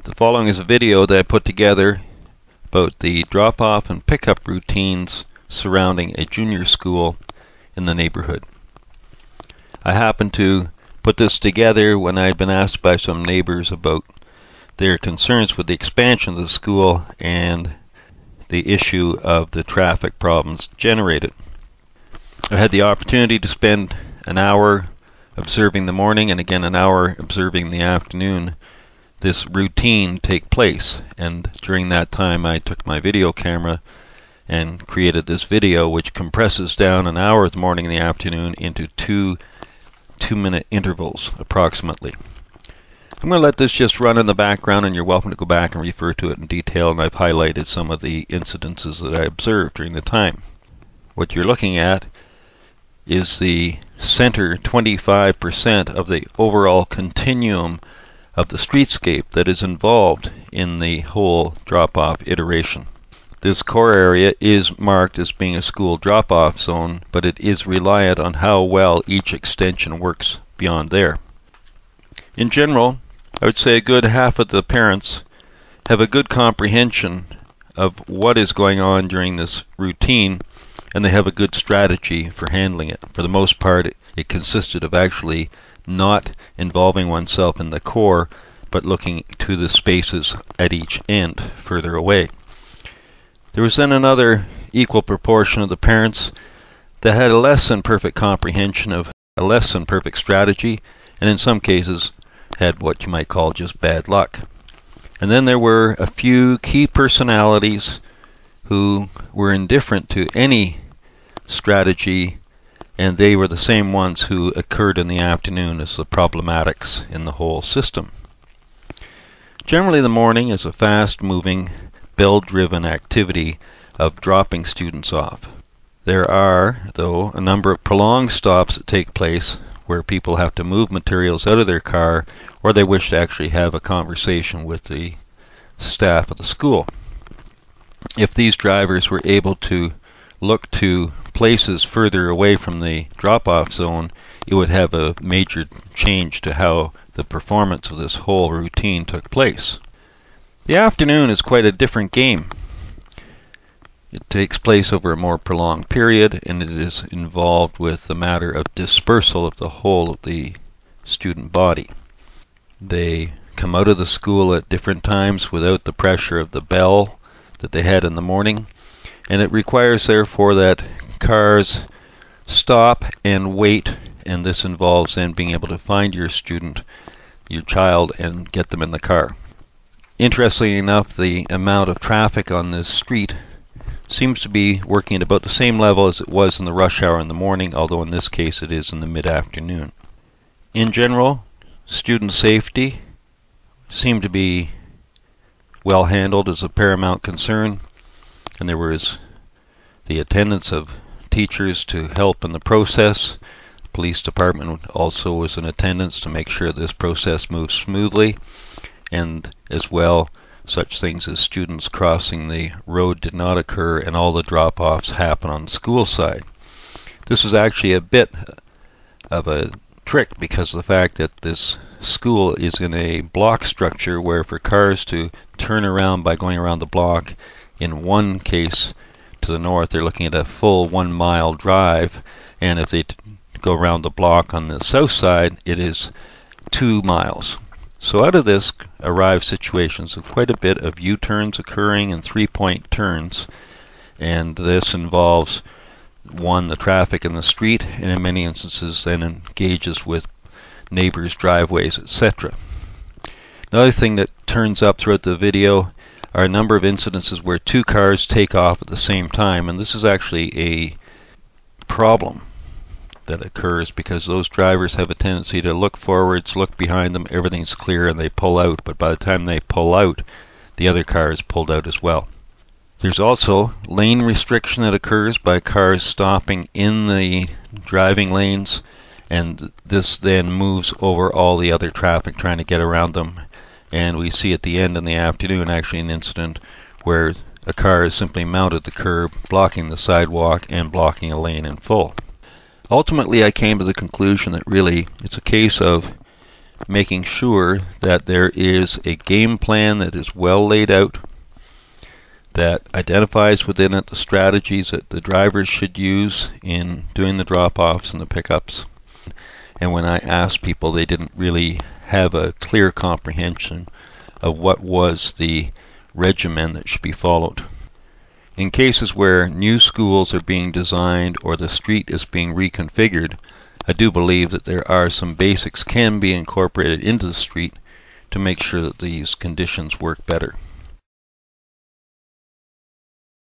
The following is a video that I put together about the drop-off and pickup routines surrounding a junior school in the neighborhood. I happened to put this together when I had been asked by some neighbors about their concerns with the expansion of the school and the issue of the traffic problems generated. I had the opportunity to spend an hour observing the morning and again an hour observing the afternoon this routine take place, and during that time I took my video camera and created this video which compresses down an hour of the morning and the afternoon into two-minute intervals approximately. I'm going to let this just run in the background, and you're welcome to go back and refer to it in detail, and I've highlighted some of the incidences that I observed during the time. What you're looking at is the center 25% of the overall continuum of the streetscape that is involved in the whole drop-off iteration. This core area is marked as being a school drop-off zone, but it is reliant on how well each extension works beyond there. In general, I would say a good half of the parents have a good comprehension of what is going on during this routine, and they have a good strategy for handling it. For the most part, it consisted of actually not involving oneself in the core, but looking to the spaces at each end further away. There was then another equal proportion of the parents that had a less than perfect comprehension of a less than perfect strategy, and in some cases had what you might call just bad luck. And then there were a few key personalities who were indifferent to any strategy, and they were the same ones who occurred in the afternoon as the problematics in the whole system. Generally, the morning is a fast-moving, bell-driven activity of dropping students off. There are, though, a number of prolonged stops that take place where people have to move materials out of their car, or they wish to actually have a conversation with the staff of the school. If these drivers were able to look to places further away from the drop-off zone, it would have a major change to how the performance of this whole routine took place. The afternoon is quite a different game. It takes place over a more prolonged period, and it is involved with the matter of dispersal of the whole of the student body. They come out of the school at different times without the pressure of the bell that they had in the morning, and it requires therefore that cars stop and wait, and this involves then being able to find your student, your child, and get them in the car. Interestingly enough, the amount of traffic on this street seems to be working at about the same level as it was in the rush hour in the morning, although in this case it is in the mid-afternoon. In general, student safety seemed to be well handled as a paramount concern, and there was the attendance of teachers to help in the process. The police department also was in attendance to make sure this process moves smoothly, and as well such things as students crossing the road did not occur, and all the drop-offs happen on the school side. This was actually a bit of a trick because of the fact that this school is in a block structure where for cars to turn around by going around the block, in one case to the north they're looking at a full 1 mile drive, and if they go around the block on the south side it is 2 miles. So out of this arrive situations of quite a bit of U-turns occurring and 3-point turns, and this involves one, the traffic in the street, and in many instances then engages with neighbors' driveways, etc. Another thing that turns up throughout the video are a number of incidences where two cars take off at the same time, and this is actually a problem that occurs because those drivers have a tendency to look forwards, look behind them, everything's clear, and they pull out, but by the time they pull out, the other car is pulled out as well. There's also lane restriction that occurs by cars stopping in the driving lanes, and this then moves over all the other traffic trying to get around them. And we see at the end in the afternoon actually an incident where a car is simply mounted at the curb, blocking the sidewalk and blocking a lane in full. Ultimately, I came to the conclusion that really it's a case of making sure that there is a game plan that is well laid out, that identifies within it the strategies that the drivers should use in doing the drop-offs and the pickups. And when I asked people, they didn't really have a clear comprehension of what was the regimen that should be followed. In cases where new schools are being designed or the street is being reconfigured, I do believe that there are some basics can be incorporated into the street to make sure that these conditions work better.